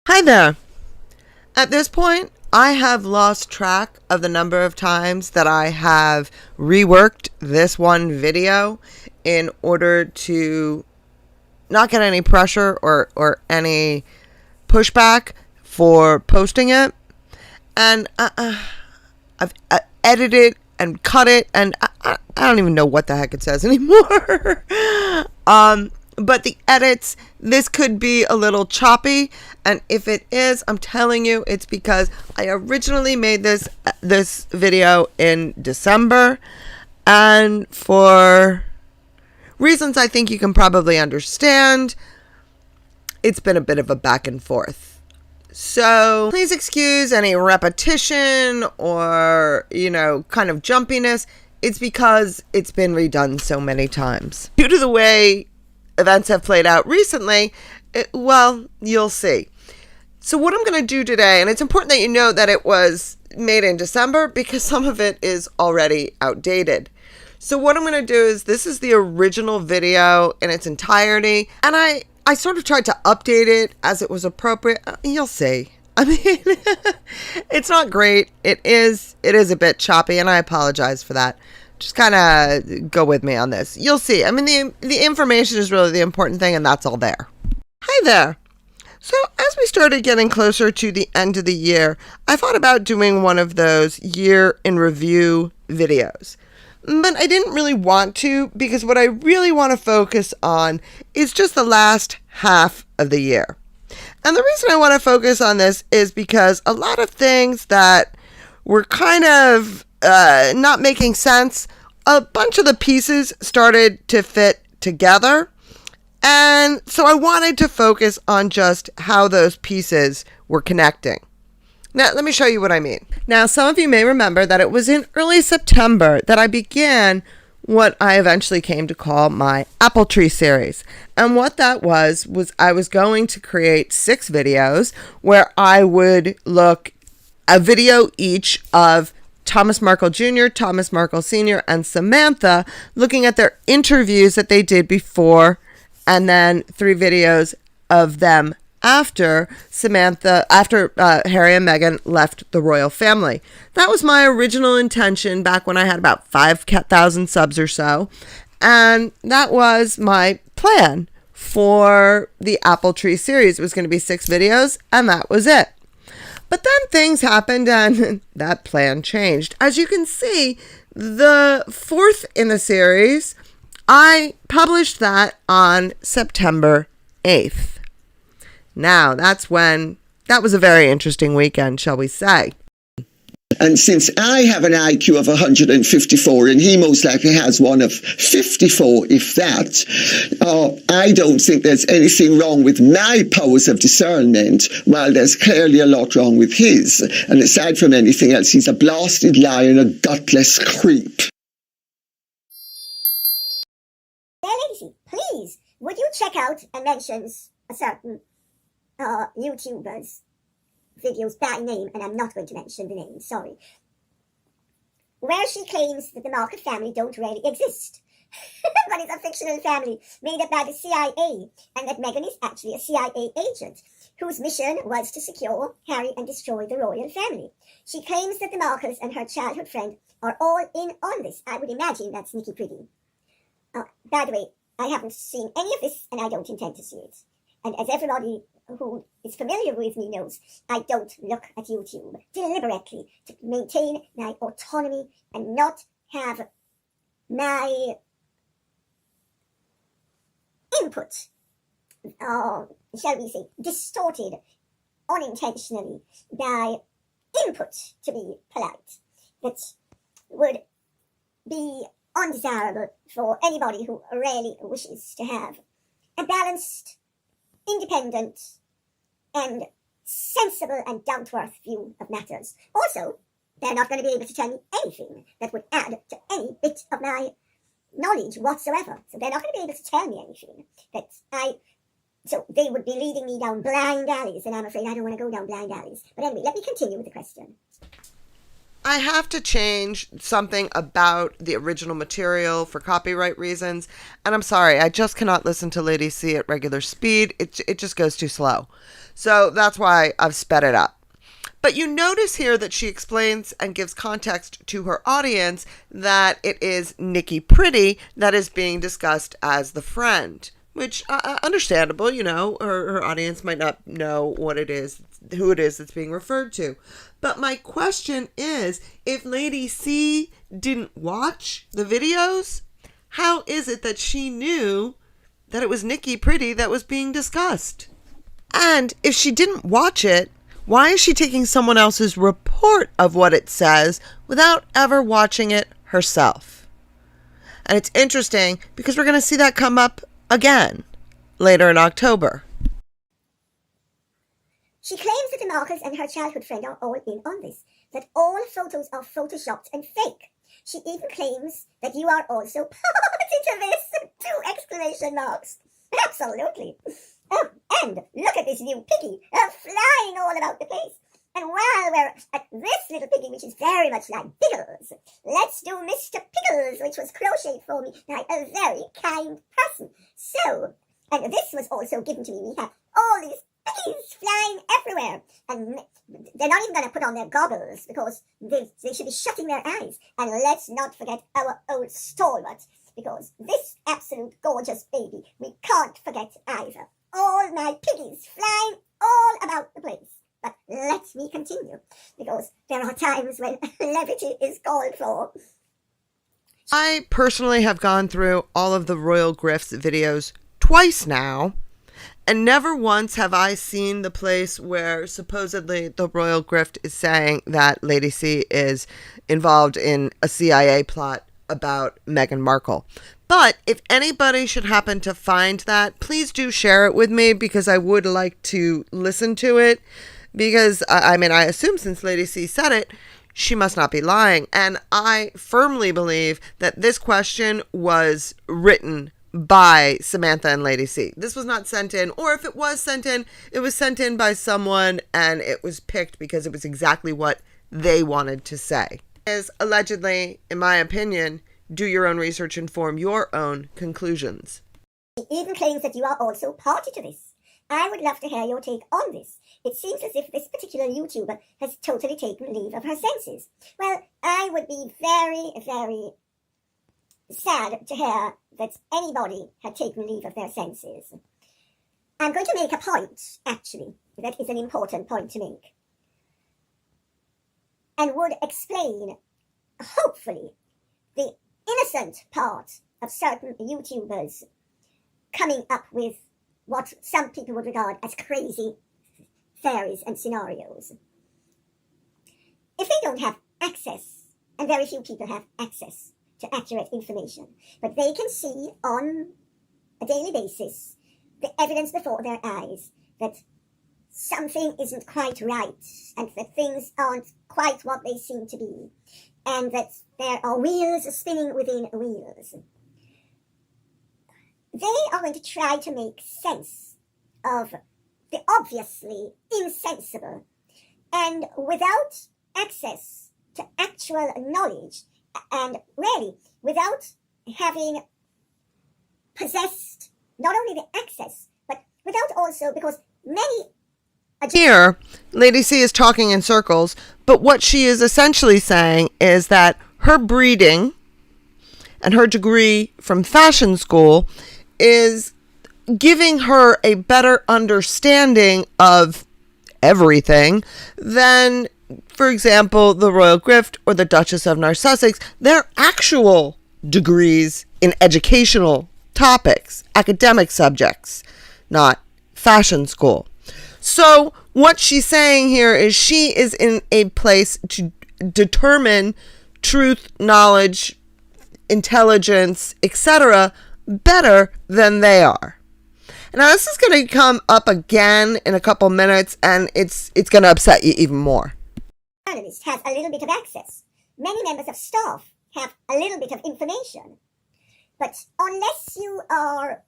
Hi there. At this point, I have lost track of the number of times that I have reworked this one video in order to not get any pressure or any pushback for posting it. And I've edited and cut it, and I don't even know what the heck it says anymore. But the edits, this could be a little choppy, and if it is, I'm telling you, it's because I originally made this video in December, and for reasons I think you can probably understand, it's been a bit of a back and forth. So please excuse any repetition or, kind of jumpiness. It's because it's been redone so many times. Due to the way events have played out recently, you'll see. So what I'm going to do today, and it's important that you know that it was made in December because some of it is already outdated. So what I'm going to do is, this is the original video in its entirety, and I sort of tried to update it as it was appropriate. You'll see. I mean, it's not great. It is a bit choppy, and I apologize for that. Just kind of go with me on this. You'll see. I mean, the information is really the important thing, and that's all there. Hi there. So as we started getting closer to the end of the year, I thought about doing one of those year in review videos. But I didn't really want to, because what I really want to focus on is just the last half of the year. And the reason I want to focus on this is because a lot of things that were kind of not making sense, a bunch of the pieces started to fit together. And so I wanted to focus on just how those pieces were connecting. Now, let me show you what I mean. Now, some of you may remember that it was in early September that I began what I eventually came to call my Apple Tree series. And what that was I was going to create 6 videos where I would look a video each of Thomas Markle Jr., Thomas Markle Sr., and Samantha, looking at their interviews that they did before, and then 3 videos of them after Harry and Meghan left the royal family. That was my original intention back when I had about 5,000 subs or so, and that was my plan for the Apple Tree series. It was going to be 6 videos, and that was it. But then things happened and that plan changed. As you can see, the 4th in the series, I published that on September 8th. Now, that was a very interesting weekend, shall we say. And since I have an IQ of 154 and he most likely has one of 54, if that, I don't think there's anything wrong with my powers of discernment, while there's clearly a lot wrong with his. And aside from anything else, he's a blasted liar and a gutless creep. Lady, please, would you check out and mention a certain YouTuber's videos by name, and I'm not going to mention the name, sorry, where she claims that the Markle family don't really exist, but it's a fictional family made up by the CIA, and that Meghan is actually a CIA agent whose mission was to secure, harry, and destroy the royal family. She claims that the Markles and her childhood friend are all in on this. I would imagine that's Nikki Pretty. By the way, I haven't seen any of this, and I don't intend to see it. And as everybody who is familiar with me knows, I don't look at YouTube deliberately to maintain my autonomy and not have my input, shall we say, distorted unintentionally by input, to be polite, that would be undesirable for anybody who really wishes to have a balanced, independent, and sensible and down-to-earth view of matters. Also, they're not going to be able to tell me anything that would add to any bit of my knowledge whatsoever. So they're not going to be able to tell me anything so they would be leading me down blind alleys, and I'm afraid I don't want to go down blind alleys. But anyway, let me continue with the question. I have to change something about the original material for copyright reasons. And I'm sorry, I just cannot listen to Lady C at regular speed. It just goes too slow. So that's why I've sped it up. But you notice here that she explains and gives context to her audience that it is Nikki Pretty that is being discussed as the friend, which understandable, you know, her audience might not know what it is, who it is that's being referred to. But my question is, if Lady C didn't watch the videos, how is it that she knew that it was Nikki Pretty that was being discussed? And if she didn't watch it, why is she taking someone else's report of what it says without ever watching it herself? And it's interesting because we're going to see that come up again later in October. She claims that Marcus and her childhood friend are all in on this, that all photos are photoshopped and fake. She even claims that you are also party to this! 2 exclamation marks. Absolutely. And look at this new piggy, flying all about the place. And while we're at this little piggy, which is very much like Pickles, let's do Mr. Pickles, which was crocheted for me by a very kind person. So, and this was also given to me. We have all these piggies flying everywhere. And they're not even going to put on their goggles because they should be shutting their eyes. And let's not forget our old stalwart, because this absolute gorgeous baby, we can't forget either. All my piggies flying all about the place. But let me continue, because there are times when levity is called for. I personally have gone through all of the Royal Grift's videos twice now, and never once have I seen the place where supposedly the Royal Grift is saying that Lady C is involved in a CIA plot about Meghan Markle. But if anybody should happen to find that, please do share it with me, because I would like to listen to it. Because, I mean, I assume since Lady C said it, she must not be lying. And I firmly believe that this question was written by Samantha and Lady C. This was not sent in, or if it was sent in, it was sent in by someone and it was picked because it was exactly what they wanted to say. Is allegedly, in my opinion, do your own research and form your own conclusions. She even claims that you are also party to this. I would love to hear your take on this. It seems as if this particular YouTuber has totally taken leave of her senses. Well, I would be very, very sad to hear that anybody had taken leave of their senses. I'm going to make a point, actually, that is an important point to make, and would explain, hopefully, the innocent part of certain YouTubers coming up with what some people would regard as crazy theories and scenarios. If they don't have access, and very few people have access to accurate information, but they can see on a daily basis the evidence before their eyes that something isn't quite right, and that things aren't quite what they seem to be, and that there are wheels spinning within wheels. They are going to try to make sense of the obviously insensible, and without access to actual knowledge, and really without having possessed not only the access, but without also, because many... Here, Lady C is talking in circles, but what she is essentially saying is that her breeding and her degree from fashion school is giving her a better understanding of everything than, for example, the Royal Grift or the Duchess of Narsussex. Their actual degrees in educational topics, academic subjects, not fashion school. So what she's saying here is she is in a place to determine truth, knowledge, intelligence, etc. better than they are. Now this is going to come up again in a couple minutes, and it's going to upset you even more. Journalist has a little bit of access. Many members of staff have a little bit of information. But unless you are...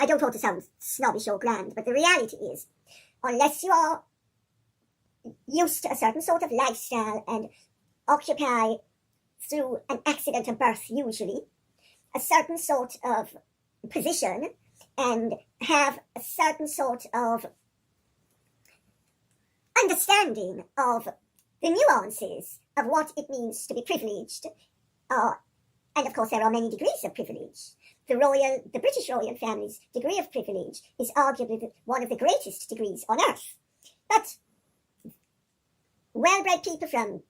I don't want to sound snobbish or grand, but the reality is, unless you are used to a certain sort of lifestyle and occupy, through an accident of birth usually, a certain sort of position and have a certain sort of understanding of the nuances of what it means to be privileged. And of course there are many degrees of privilege. The British royal family's degree of privilege is arguably one of the greatest degrees on earth. But well-bred people from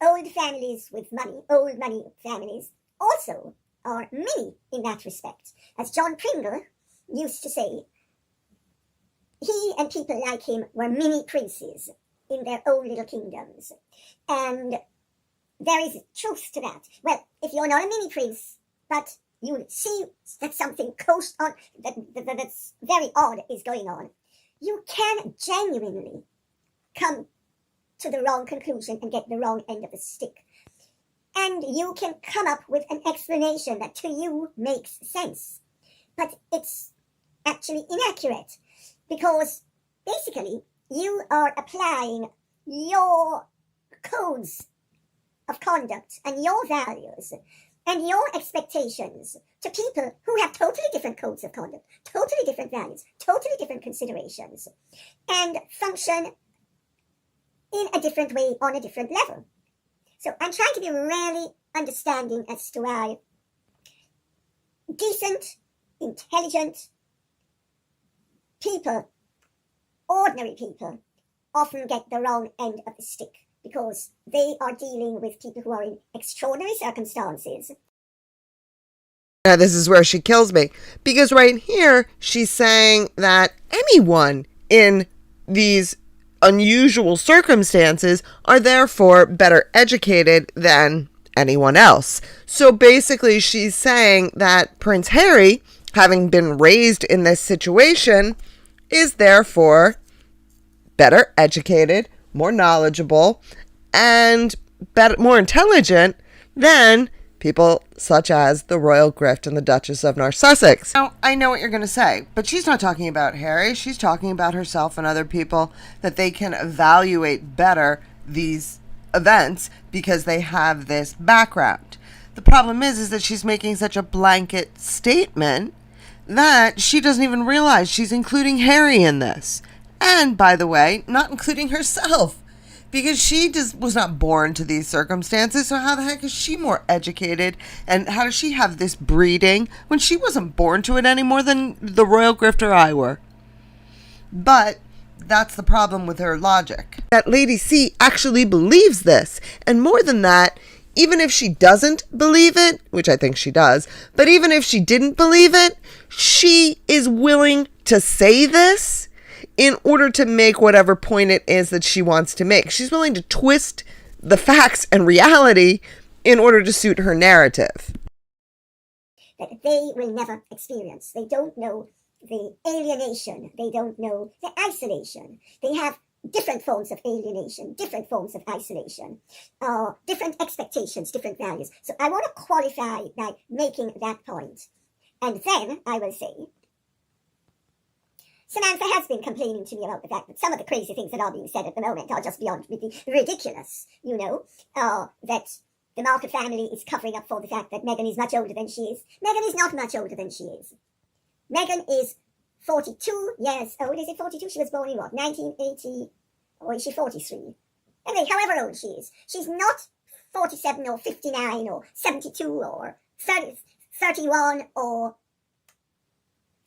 old families with money, old money families, also are mini in that respect. As John Pringle used to say, he and people like him were mini princes in their own little kingdoms. And there is truth to that. Well, if you're not a mini prince, but you see that something that's very odd is going on, you can genuinely come to the wrong conclusion and get the wrong end of the stick. And you can come up with an explanation that to you makes sense. But it's actually inaccurate, because basically you are applying your codes of conduct and your values and your expectations to people who have totally different codes of conduct, totally different values, totally different considerations, and function in a different way on a different level. So I'm trying to be really understanding as to why decent, intelligent people, ordinary people, often get the wrong end of the stick, because they are dealing with people who are in extraordinary circumstances. Now, this is where she kills me, because right here she's saying that anyone in these unusual circumstances are therefore better educated than anyone else. So basically she's saying that Prince Harry, having been raised in this situation, is therefore better educated, more knowledgeable, and more intelligent than people such as the Royal Grift and the Duchess of North Sussex. Now, I know what you're going to say, but she's not talking about Harry. She's talking about herself and other people, that they can evaluate better these events because they have this background. The problem is that she's making such a blanket statement that she doesn't even realize she's including Harry in this. And, by the way, not including herself, because she just was not born to these circumstances. So how the heck is she more educated? And how does she have this breeding when she wasn't born to it any more than the Royal Grift or I were? But that's the problem with her logic. That Lady C actually believes this. And more than that, even if she doesn't believe it, which I think she does, but even if she didn't believe it, she is willing to say this in order to make whatever point it is that she wants to make. She's willing to twist the facts and reality in order to suit her narrative. That they will never experience. They don't know the alienation. They don't know the isolation. They have different forms of alienation, different forms of isolation, different expectations, different values. So I want to qualify by making that point. And then I will say, Samantha has been complaining to me about the fact that some of the crazy things that are being said at the moment are just beyond ridiculous, you know, that the Markle family is covering up for the fact that Meghan is much older than she is. Meghan is not much older than she is. Meghan is 42 years old. Is it 42? She was born in what, 1980? Or is she 43? Anyway, however old she is. She's not 47 or 59 or 72 or 30, 31 or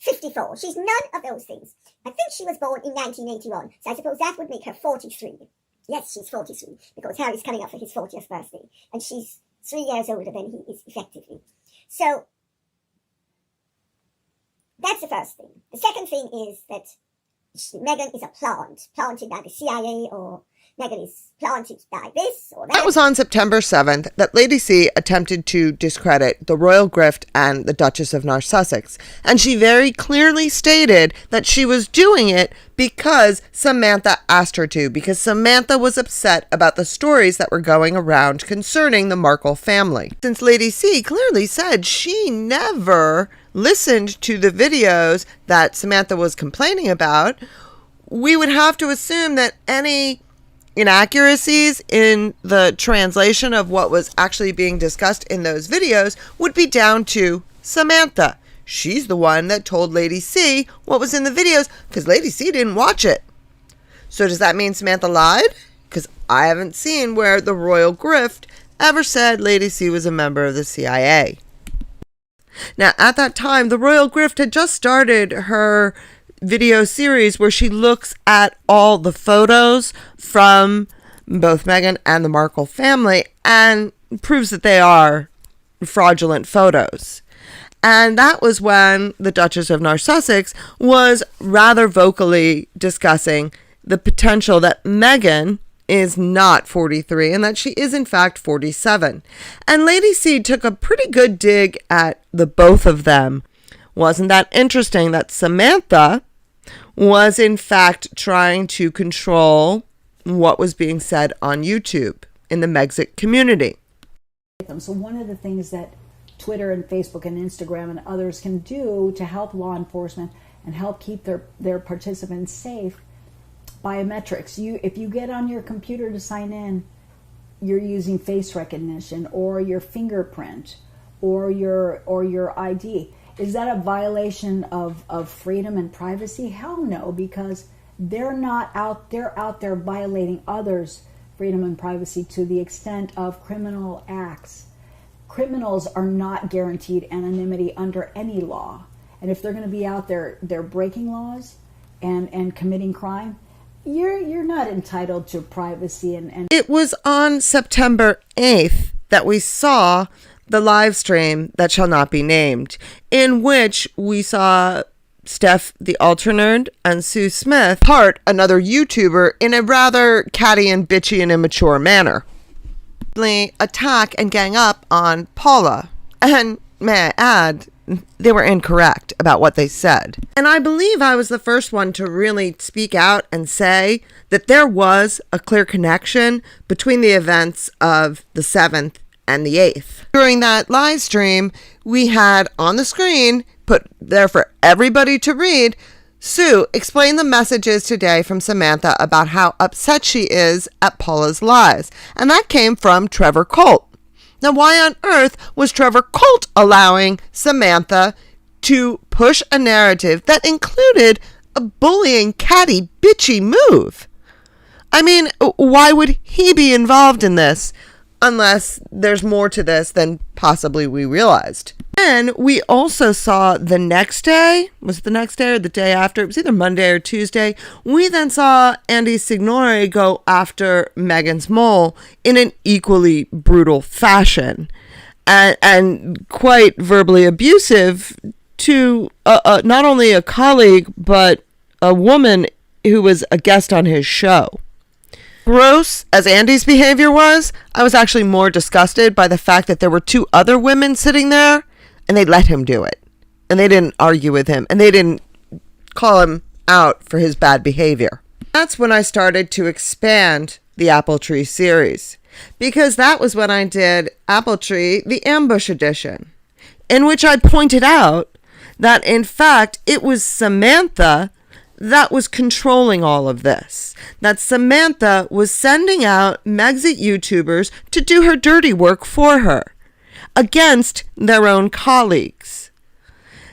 54. She's none of those things. I think she was born in 1981, so I suppose that would make her 43. Yes, she's 43, because Harry's coming up for his 40th birthday, and she's 3 years older than he is effectively. So, that's the first thing. The second thing is that Meghan is a plant, planted by the CIA, or Meghan is planted by this or that. That was on September 7th that Lady C attempted to discredit the Royal Grift and the Duchess of North Sussex. And she very clearly stated that she was doing it because Samantha asked her to, because Samantha was upset about the stories that were going around concerning the Markle family. Since Lady C clearly said she never listened to the videos that Samantha was complaining about, we would have to assume that any inaccuracies in the translation of what was actually being discussed in those videos would be down to Samantha. She's the one that told Lady C what was in the videos because Lady C didn't watch it. So does that mean Samantha lied? Because I haven't seen where the Royal Grift ever said Lady C was a member of the CIA. Now, at that time, the Royal Grift had just started her video series where she looks at all the photos from both Meghan and the Markle family and proves that they are fraudulent photos. And that was when the Duchess of North Sussex was rather vocally discussing the potential that Meghan is not 43 and that she is in fact 47. And Lady C took a pretty good dig at the both of them. Wasn't that interesting that Samantha was in fact trying to control what was being said on YouTube in the Megxit community? So one of the things that Twitter and Facebook and Instagram and others can do to help law enforcement and help keep their participants safe, biometrics. If you get on your computer to sign in, you're using face recognition or your fingerprint or your ID. Is that a violation of freedom and privacy? Hell no, because they're out there violating others' freedom and privacy to the extent of criminal acts. Criminals are not guaranteed anonymity under any law. And if they're going to be out there, they're breaking laws and committing crime, you're not entitled to privacy. And it was on September 8th that we saw the live stream that shall not be named, in which we saw Steph the Alternerd and Sue Smith part another YouTuber in a rather catty and bitchy and immature manner. Attack and gang up on Paula. And may I add, they were incorrect about what they said. And I believe I was the first one to really speak out and say that there was a clear connection between the events of the 7th and the 8th. During that live stream, we had on the screen, put there for everybody to read, Sue explained the messages today from Samantha about how upset she is at Paula's lies. And that came from Trevor Colt. Now, why on earth was Trevor Colt allowing Samantha to push a narrative that included a bullying, catty, bitchy move? I mean, why would he be involved in this unless there's more to this than possibly we realized? And we also saw the next day, was it the next day or the day after? It was either Monday or Tuesday. We then saw Andy Signore go after Meghan's mole in an equally brutal fashion and quite verbally abusive to not only a colleague, but a woman who was a guest on his show. Gross as Andy's behavior was, I was actually more disgusted by the fact that there were two other women sitting there and they let him do it. And they didn't argue with him. And they didn't call him out for his bad behavior. That's when I started to expand the Apple Tree series. Because that was when I did Apple Tree, the Ambush Edition. In which I pointed out that, in fact, it was Samantha that was controlling all of this. That Samantha was sending out Megxit YouTubers to do her dirty work for her, against their own colleagues.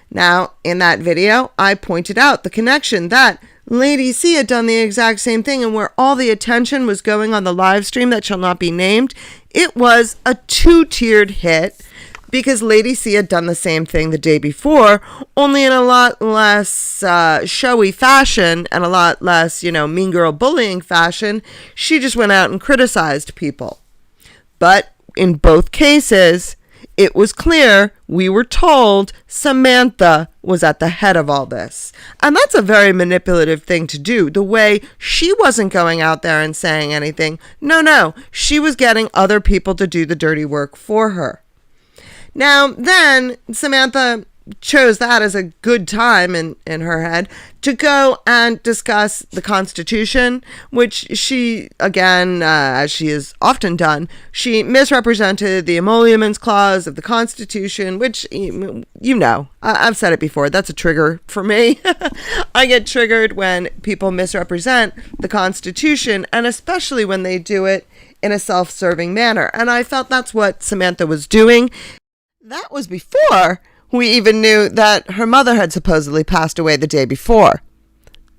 Now, in that video, I pointed out the connection that Lady C had done the exact same thing, and where all the attention was going on the live stream that shall not be named, it was a two-tiered hit because Lady C had done the same thing the day before, only in a lot less showy fashion and a lot less, mean girl bullying fashion. She just went out and criticized people. But in both cases, it was clear, we were told, Samantha was at the head of all this. And that's a very manipulative thing to do. The way she wasn't going out there and saying anything. No, she was getting other people to do the dirty work for her. Now, then Samantha chose that as a good time in her head to go and discuss the Constitution, which she, again, as she has often done, she misrepresented the emoluments clause of the Constitution, which, I've said it before, that's a trigger for me. I get triggered when people misrepresent the Constitution, and especially when they do it in a self-serving manner. And I felt that's what Samantha was doing. That was before we even knew that her mother had supposedly passed away the day before.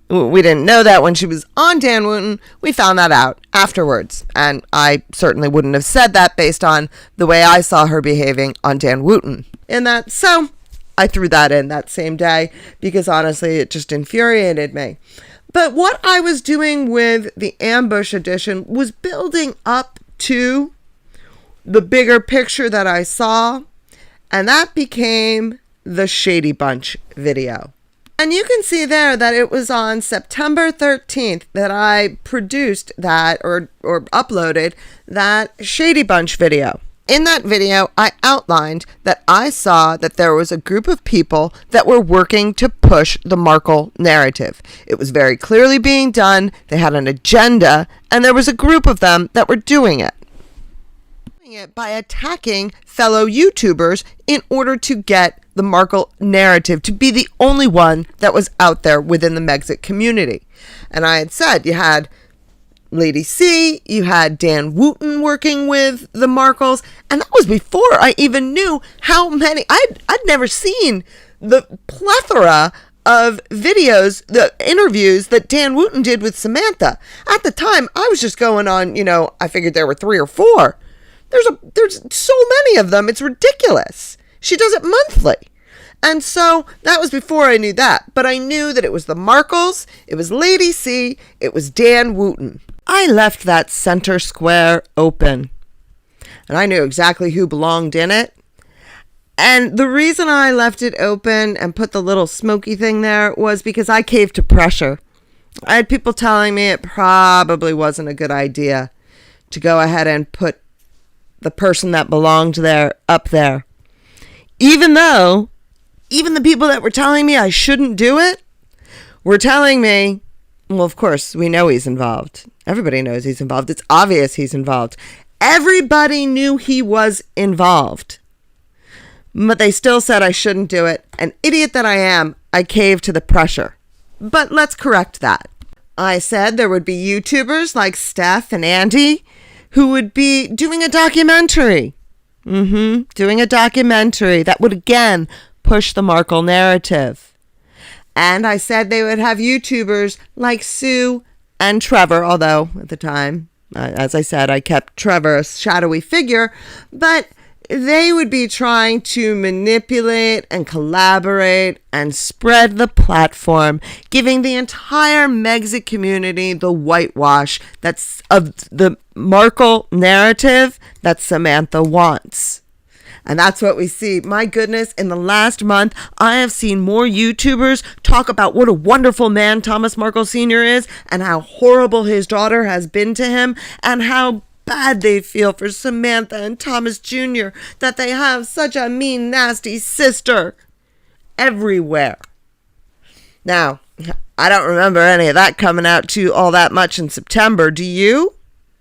We didn't know that when she was on Dan Wooten. We found that out afterwards. And I certainly wouldn't have said that based on the way I saw her behaving on Dan Wooten. So I threw that in that same day because honestly, it just infuriated me. But what I was doing with the Ambush edition was building up to the bigger picture that I saw. And that became the Shady Bunch video. And you can see there that it was on September 13th that I produced that or uploaded that Shady Bunch video. In that video, I outlined that I saw that there was a group of people that were working to push the Markle narrative. It was very clearly being done. They had an agenda, and there was a group of them that were doing it by attacking fellow YouTubers in order to get the Markle narrative to be the only one that was out there within the Megxit community. And I had said you had Lady C, you had Dan Wooten working with the Markles, and that was before I even knew how many. I'd never seen the plethora of videos, the interviews that Dan Wooten did with Samantha. At the time, I was just going on, I figured there were 3 or 4. There's so many of them. It's ridiculous. She does it monthly. And so that was before I knew that. But I knew that it was the Markles, it was Lady C, it was Dan Wooten. I left that center square open. And I knew exactly who belonged in it. And the reason I left it open and put the little smoky thing there was because I caved to pressure. I had people telling me it probably wasn't a good idea to go ahead and put the person that belonged there up there. Even the people that were telling me I shouldn't do it were telling me, well, of course, we know he's involved. Everybody knows he's involved. It's obvious he's involved. Everybody knew he was involved. But they still said I shouldn't do it. An idiot that I am, I caved to the pressure. But let's correct that. I said there would be YouTubers like Steph and Andy who would be doing a documentary. Doing a documentary that would, again, push the Markle narrative. And I said they would have YouTubers like Sue and Trevor, although at the time, as I said, I kept Trevor a shadowy figure, but they would be trying to manipulate and collaborate and spread the platform, giving the entire Megxit community the whitewash that's of the Markle narrative that Samantha wants. And that's what we see. My goodness, in the last month, I have seen more YouTubers talk about what a wonderful man Thomas Markle Sr. is and how horrible his daughter has been to him and how bad they feel for Samantha and Thomas Jr., that they have such a mean, nasty sister everywhere. Now, I don't remember any of that coming out to all that much in September. Do you?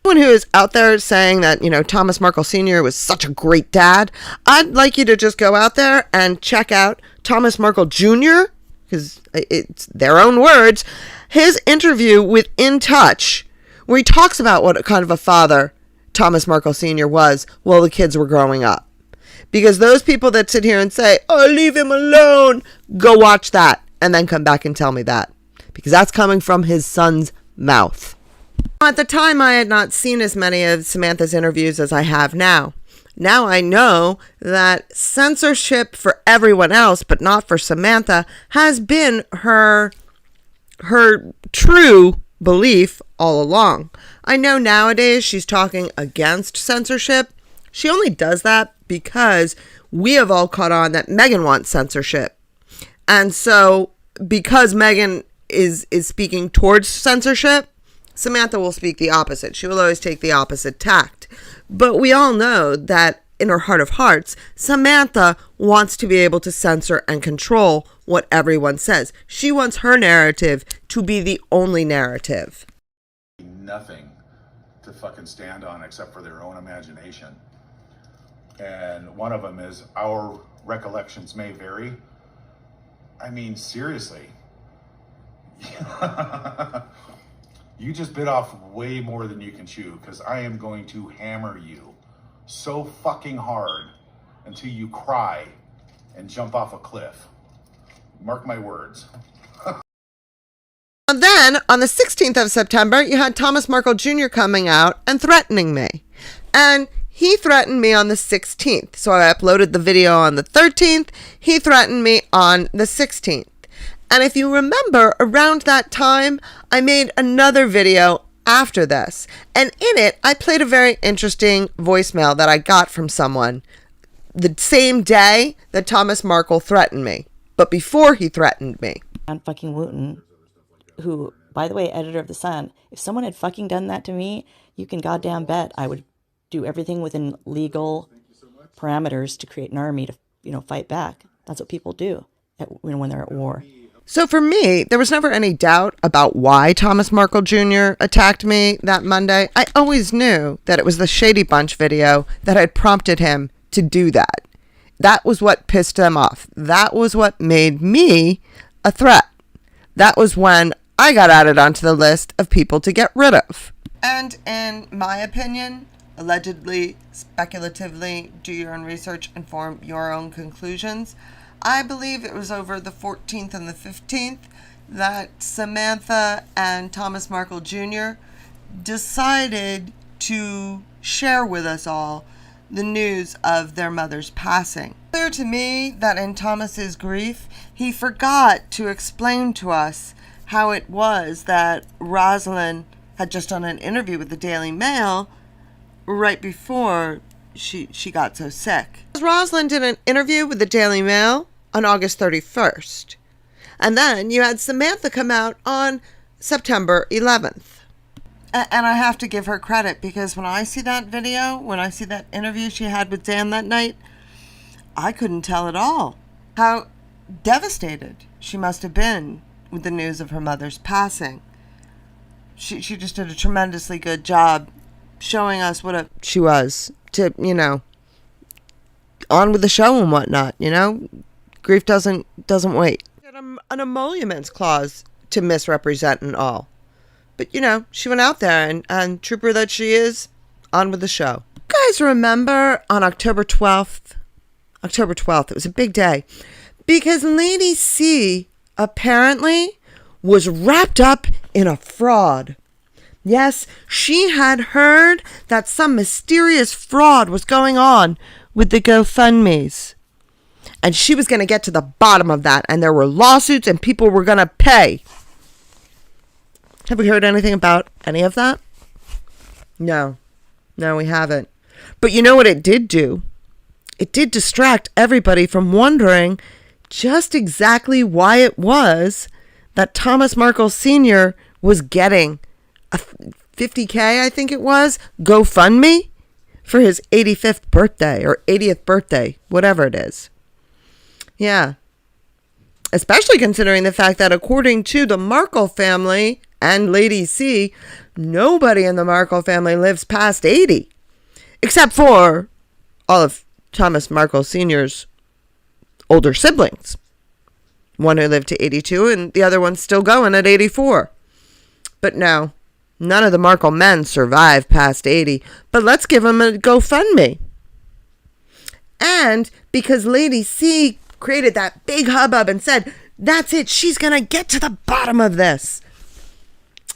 Anyone who is out there saying that, Thomas Markle Sr. was such a great dad, I'd like you to just go out there and check out Thomas Markle Jr., because it's their own words, his interview with In Touch, where he talks about what kind of a father Thomas Markle Sr. was while the kids were growing up. Because those people that sit here and say, oh, leave him alone, go watch that and then come back and tell me that. Because that's coming from his son's mouth. At the time, I had not seen as many of Samantha's interviews as I have now. Now I know that censorship for everyone else, but not for Samantha, has been her true belief all along. I know nowadays she's talking against censorship. She only does that because we have all caught on that Meghan wants censorship. And so because Meghan is speaking towards censorship, Samantha will speak the opposite. She will always take the opposite tact. But we all know that in her heart of hearts, Samantha wants to be able to censor and control what everyone says. She wants her narrative to be the only narrative. Nothing to fucking stand on except for their own imagination. And one of them is our recollections may vary. I mean, seriously. You just bit off way more than you can chew, because I am going to hammer you so fucking hard until you cry and jump off a cliff. Mark my words. And then, on the 16th of September, you had Thomas Markle Jr. coming out and threatening me. And he threatened me on the 16th. So I uploaded the video on the 13th. He threatened me on the 16th. And if you remember, around that time, I made another video after this. And in it, I played a very interesting voicemail that I got from someone the same day that Thomas Markle threatened me, but before he threatened me. And fucking Wooten, who, by the way, editor of The Sun, if someone had fucking done that to me, you can goddamn bet I would do everything within legal parameters to create an army to, fight back. That's what people do when they're at war. So for me, there was never any doubt about why Thomas Markle Jr. attacked me that Monday. I always knew that it was the Shady Bunch video that had prompted him to do that. That was what pissed them off. That was what made me a threat. That was when I got added onto the list of people to get rid of. And in my opinion, allegedly, speculatively, do your own research and form your own conclusions. I believe it was over the 14th and the 15th that Samantha and Thomas Markle Jr. decided to share with us all the news of their mother's passing. Clear to me that in Thomas's grief, he forgot to explain to us how it was that Rosalind had just done an interview with the Daily Mail right before she got so sick. Rosalind did an interview with the Daily Mail on August 31st. And then you had Samantha come out on September 11th. And I have to give her credit, because when I see that video, when I see that interview she had with Dan that night, I couldn't tell at all how devastated she must have been with the news of her mother's passing. She just did a tremendously good job showing us what she was to, on with the show and whatnot, Grief doesn't wait. An emoluments clause to misrepresent and all. But, she went out there and trooper that she is, on with the show. You guys remember on October 12th, it was a big day, because Lady C apparently was wrapped up in a fraud. Yes, she had heard that some mysterious fraud was going on with the GoFundMes. And she was going to get to the bottom of that. And there were lawsuits and people were going to pay. Have we heard anything about any of that? No, we haven't. But you know what it did do? It did distract everybody from wondering just exactly why it was that Thomas Markle Sr. was getting a $50K, I think it was, GoFundMe for his 85th birthday or 80th birthday, whatever it is. Yeah. Especially considering the fact that according to the Markle family and Lady C, nobody in the Markle family lives past 80. Except for all of Thomas Markle Sr.'s older siblings. One who lived to 82 and the other one's still going at 84. But no, none of the Markle men survive past 80. But let's give them a GoFundMe. And because Lady C created that big hubbub and said, that's it, she's going to get to the bottom of this,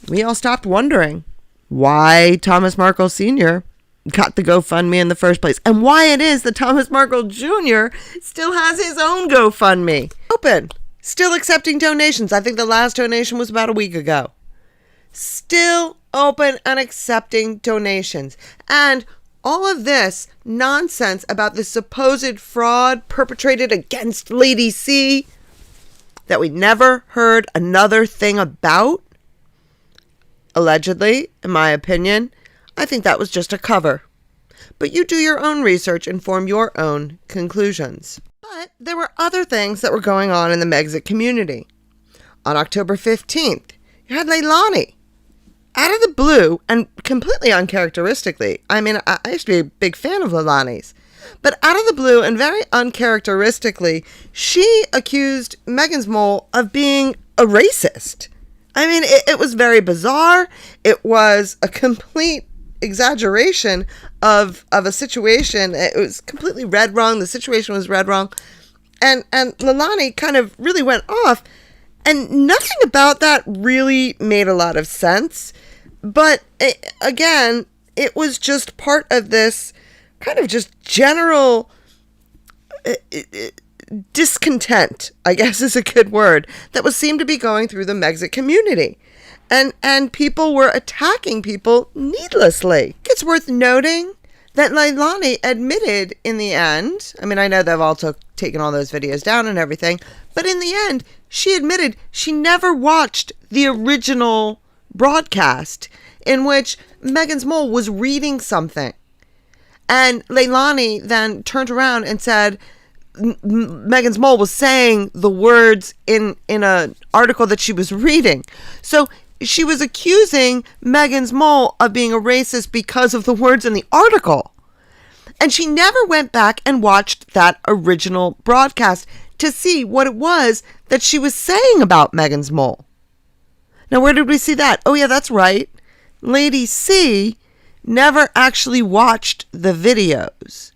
we all stopped wondering why Thomas Markle Sr. got the GoFundMe in the first place, and why it is that Thomas Markle Jr. still has his own GoFundMe open, still accepting donations. I think the last donation was about a week ago. Still open and accepting donations. And all of this nonsense about the supposed fraud perpetrated against Lady C that we never heard another thing about, allegedly, in my opinion, I think that was just a cover. but you do your own research and form your own conclusions. But there were other things that were going on in the Megxit community. On October 15th, you had Leilani. Out of the blue, and completely uncharacteristically, I mean, I used to be a big fan of Leilani's, but out of the blue and very uncharacteristically, she accused Megan's Mole of being a racist. I mean, it was very bizarre. It was a complete exaggeration of a situation. It was completely read wrong. The situation was read wrong. And Leilani kind of really went off, and nothing about that really made a lot of sense. But again, it was just part of this kind of just general discontent, I guess is a good word, that seemed to be going through the Megxit community. And people were attacking people needlessly. It's worth noting that Leilani admitted in the end, I mean, I know they've all taken all those videos down and everything, but in the end, she admitted she never watched the original broadcast in which Megan's Mole was reading something. And Leilani then turned around and said Megan's Mole was saying the words in an article that she was reading. So she was accusing Megan's Mole of being a racist because of the words in the article. And she never went back and watched that original broadcast to see what it was that she was saying about Megan's Mole. Now, where did we see that? Oh, yeah, that's right. Lady C never actually watched the videos.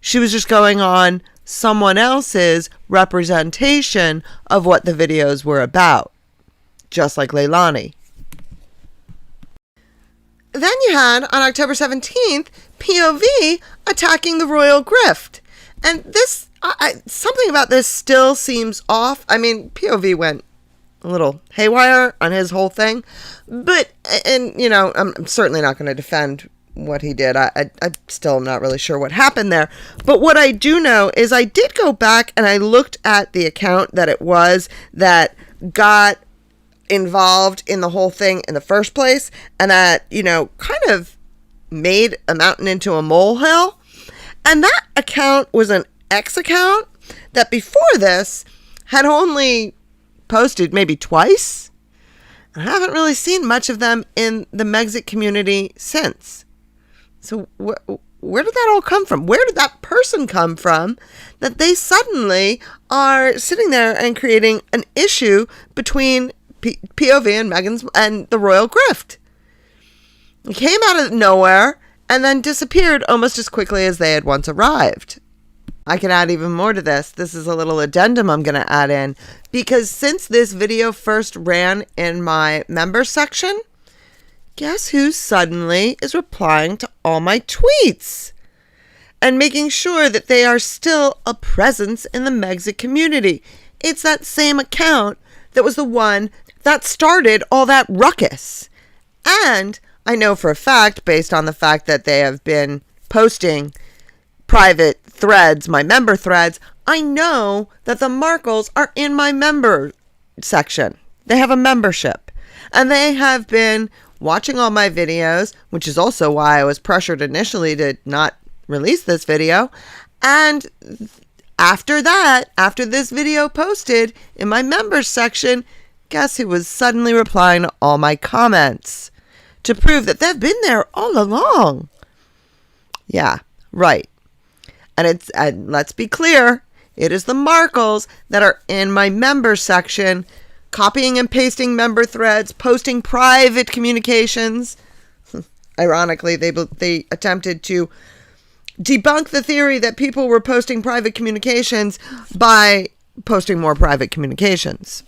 She was just going on someone else's representation of what the videos were about, just like Leilani. Then you had, on October 17th, POV attacking the royal grift. And this, something about this still seems off. I mean, POV went a little haywire on his whole thing. But, and you know, I'm certainly not going to defend what he did. I still am not really sure what happened there. But what I do know is I did go back and I looked at the account that it was that got involved in the whole thing in the first place, and that, you know, kind of made a mountain into a molehill. And that account was an X account that before this had only posted maybe twice. I haven't really seen much of them in the Megxit community since. So where did that all come from? Where did that person come from that they suddenly are sitting there and creating an issue between POV and Megan's and the royal grift? It came out of nowhere and then disappeared almost as quickly as they had once arrived. I can add even more to this. This is a little addendum I'm going to add in, because since this video first ran in my members section, guess who suddenly is replying to all my tweets and making sure that they are still a presence in the Megxit community? It's that same account that was the one that started all that ruckus. And I know for a fact, based on the fact that they have been posting private threads, my member threads, I know that the Markles are in my member section. They have a membership. And they have been watching all my videos, which is also why I was pressured initially to not release this video. And after that, after this video posted in my members section, guess who was suddenly replying to all my comments to prove that they've been there all along? Yeah, right. And let's be clear, it is the Markles that are in my members section, copying and pasting member threads, posting private communications. Ironically, they attempted to debunk the theory that people were posting private communications by posting more private communications.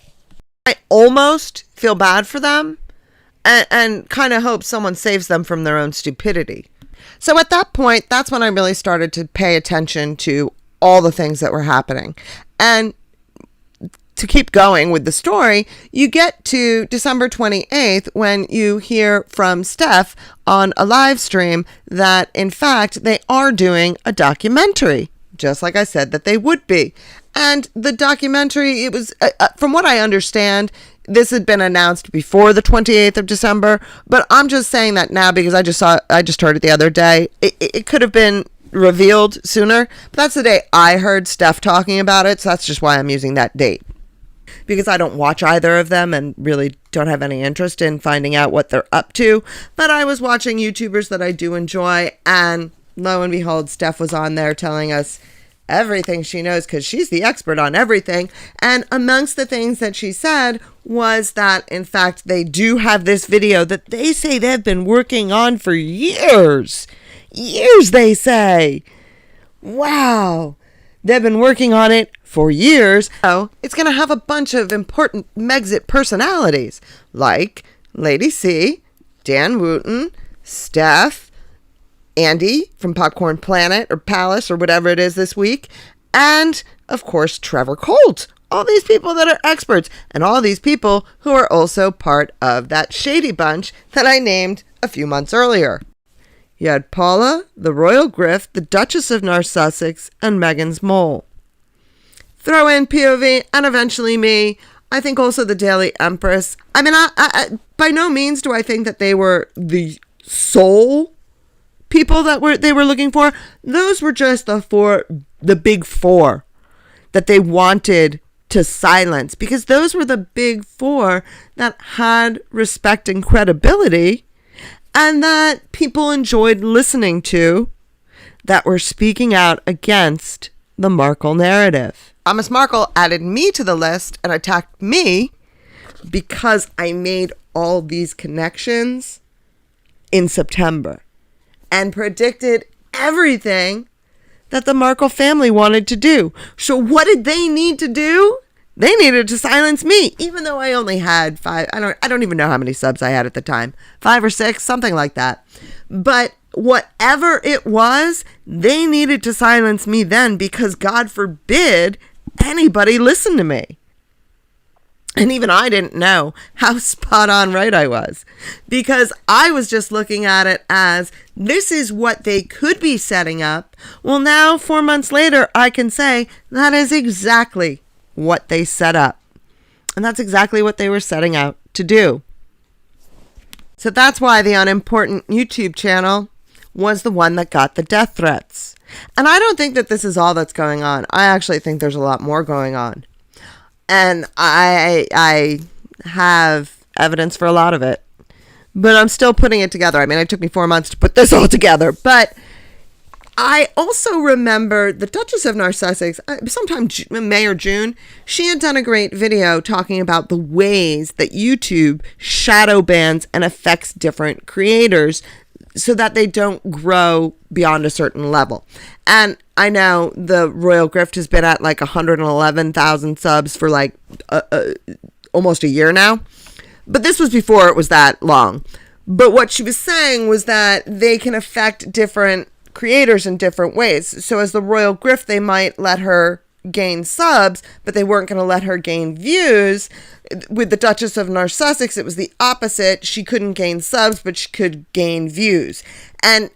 I almost feel bad for them and kind of hope someone saves them from their own stupidity. So at that point, that's when I really started to pay attention to all the things that were happening. And to keep going with the story, you get to December 28th when you hear from Steph on a live stream that, in fact, they are doing a documentary just like I said that they would be. And the documentary, it was, from what I understand, this had been announced before the 28th of December, but I'm just saying that now because I just heard it the other day. It could have been revealed sooner, but that's the day I heard Steph talking about it, so that's just why I'm using that date. Because I don't watch either of them and really don't have any interest in finding out what they're up to. But I was watching YouTubers that I do enjoy, and lo and behold, Steph was on there telling us everything she knows because she's the expert on everything. And amongst the things that she said was that, in fact, they do have this video that they say they've been working on for years. Years, they say. Wow. They've been working on it for years. So it's going to have a bunch of important Megxit personalities like Lady C, Dan Wooten, Steph, Andy from Popcorn Planet or Palace or whatever it is this week, and of course Trevor Colt. All these people that are experts, and all these people who are also part of that shady bunch that I named a few months earlier. You had Paula, the Royal Grift, the Duchess of North Sussex, and Meghan's Mole. Throw in POV and eventually me. I think also the Daily Empress. I mean, I by no means do I think that they were the sole people that they were looking for. Those were just the big four that they wanted to silence, because those were the big four that had respect and credibility and that people enjoyed listening to, that were speaking out against the Markle narrative. Thomas Markle added me to the list and attacked me because I made all these connections in September and predicted everything that the Markle family wanted to do. So what did they need to do? They needed to silence me, even though I only had 5. I don't even know how many subs I had at the time. 5 or 6, something like that. But whatever it was, they needed to silence me then, because God forbid anybody listen to me. And even I didn't know how spot on right I was, because I was just looking at it as this is what they could be setting up. Well, now 4 months later, I can say that is exactly what they set up. And that's exactly what they were setting out to do. So that's why the unimportant YouTube channel was the one that got the death threats. And I don't think that this is all that's going on. I actually think there's a lot more going on. And I have evidence for a lot of it. But I'm still putting it together. I mean, it took me 4 months to put this all together. But I also remember the Duchess of North Sussex, sometime May or June, she had done a great video talking about the ways that YouTube shadow bans and affects different creators so that they don't grow beyond a certain level. And I know the Royal Grift has been at like 111,000 subs for like almost a year now. But this was before it was that long. But what she was saying was that they can affect different creators in different ways. So as the Royal Grift, they might let her gain subs, but they weren't going to let her gain views. With the Duchess of North Sussex, it was the opposite. She couldn't gain subs, but she could gain views. And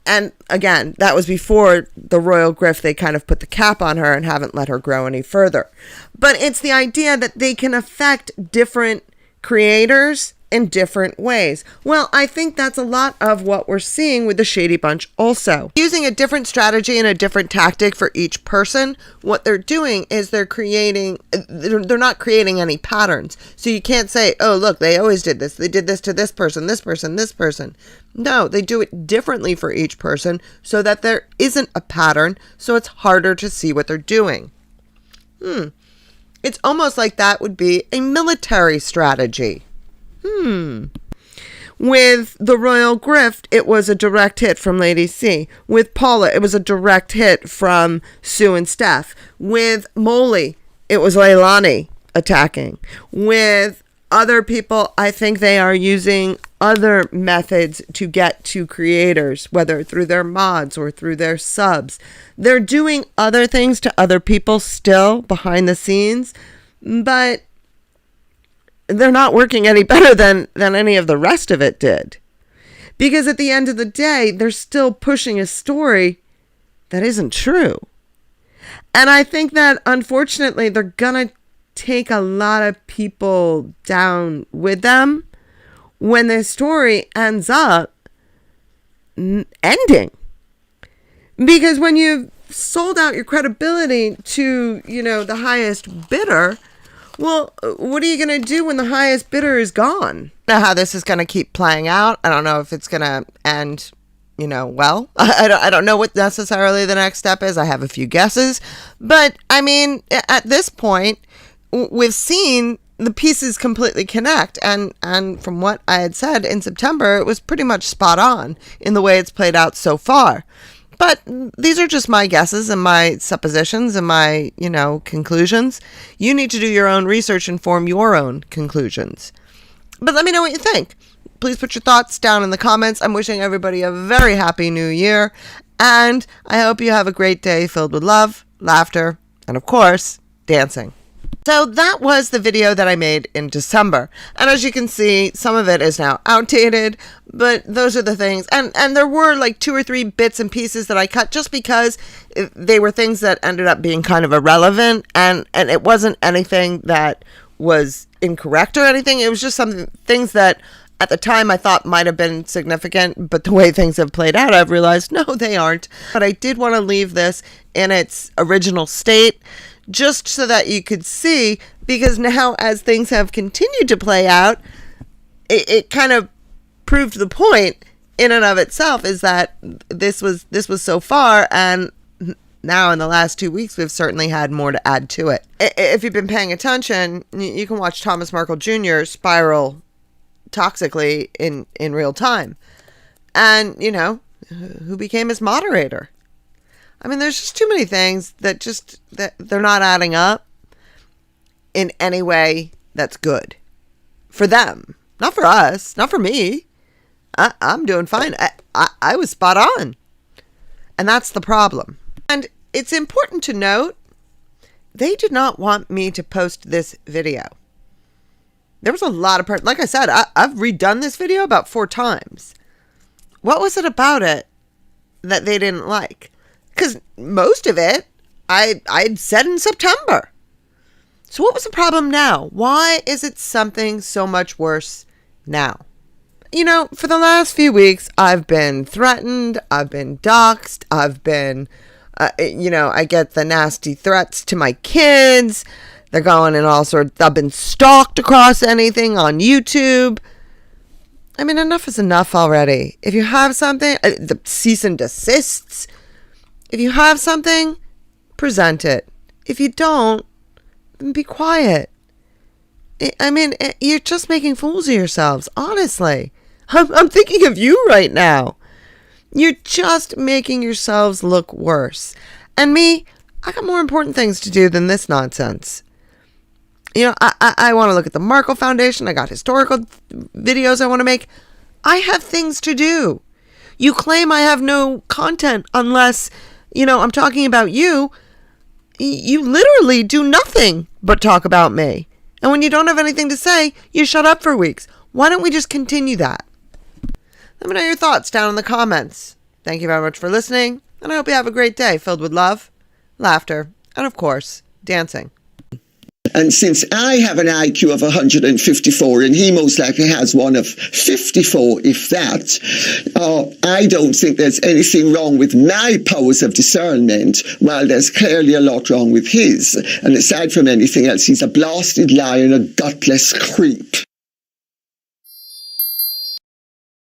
again, that was before the Royal Grift. They kind of put the cap on her and haven't let her grow any further. But it's the idea that they can affect different creators in different ways. Well, I think that's a lot of what we're seeing with the Shady Bunch also. Using a different strategy and a different tactic for each person, what they're doing is they're not creating any patterns. So you can't say, oh, look, they always did this. They did this to this person, this person, this person. No, they do it differently for each person so that there isn't a pattern, so it's harder to see what they're doing. It's almost like that would be a military strategy. With the Royal Grift, it was a direct hit from Lady C. With Paula, it was a direct hit from Sue and Steph. With Molly, it was Leilani attacking. With other people, I think they are using other methods to get to creators, whether through their mods or through their subs. They're doing other things to other people still behind the scenes, but they're not working any better than any of the rest of it did. Because at the end of the day, they're still pushing a story that isn't true. And I think that, unfortunately, they're going to take a lot of people down with them when the story ends up ending. Because when you've sold out your credibility to, the highest bidder, well, what are you going to do when the highest bidder is gone? I don't know how this is going to keep playing out. I don't know if it's going to end, well. I don't know what necessarily the next step is. I have a few guesses. But, I mean, at this point, we've seen the pieces completely connect. And from what I had said in September, it was pretty much spot on in the way it's played out so far. But these are just my guesses and my suppositions and my, conclusions. You need to do your own research and form your own conclusions. But let me know what you think. Please put your thoughts down in the comments. I'm wishing everybody a very happy new year. And I hope you have a great day filled with love, laughter, and of course, dancing. So that was the video that I made in December. And as you can see, some of it is now outdated, but those are the things. And there were like 2 or 3 bits and pieces that I cut just because they were things that ended up being kind of irrelevant. And it wasn't anything that was incorrect or anything. It was just things that at the time I thought might have been significant, but the way things have played out, I've realized, no, they aren't. But I did want to leave this in its original state, just so that you could see, because now as things have continued to play out, it kind of proved the point in and of itself, is that this was so far, and now in the last 2 weeks we've certainly had more to add to it. If you've been paying attention, you can watch Thomas Markle Jr. spiral toxically in real time. And who became his moderator? I mean, there's just too many things that they're not adding up in any way that's good for them. Not for us, not for me. I'm doing fine. I was spot on. And that's the problem. And it's important to note, they did not want me to post this video. There was a lot of like I said, I've redone this video about 4 times. What was it about it that they didn't like? Because most of it, I'd said in September. So what was the problem now? Why is it something so much worse now? For the last few weeks, I've been threatened. I've been doxxed. I've been, I get the nasty threats to my kids. They're going in all sorts. I've been stalked across anything on YouTube. I mean, enough is enough already. If you have something, the cease and desists. If you have something, present it. If you don't, then be quiet. I mean, you're just making fools of yourselves, honestly. I'm thinking of you right now. You're just making yourselves look worse. And me, I got more important things to do than this nonsense. I want to look at the Markle Foundation. I got historical videos I want to make. I have things to do. You claim I have no content unless, I'm talking about you. You literally do nothing but talk about me. And when you don't have anything to say, you shut up for weeks. Why don't we just continue that? Let me know your thoughts down in the comments. Thank you very much for listening, and I hope you have a great day filled with love, laughter, and of course, dancing. And since I have an IQ of 154 and he most likely has one of 54, if that, I don't think there's anything wrong with my powers of discernment, while there's clearly a lot wrong with his. And aside from anything else, he's a blasted liar and a gutless creep.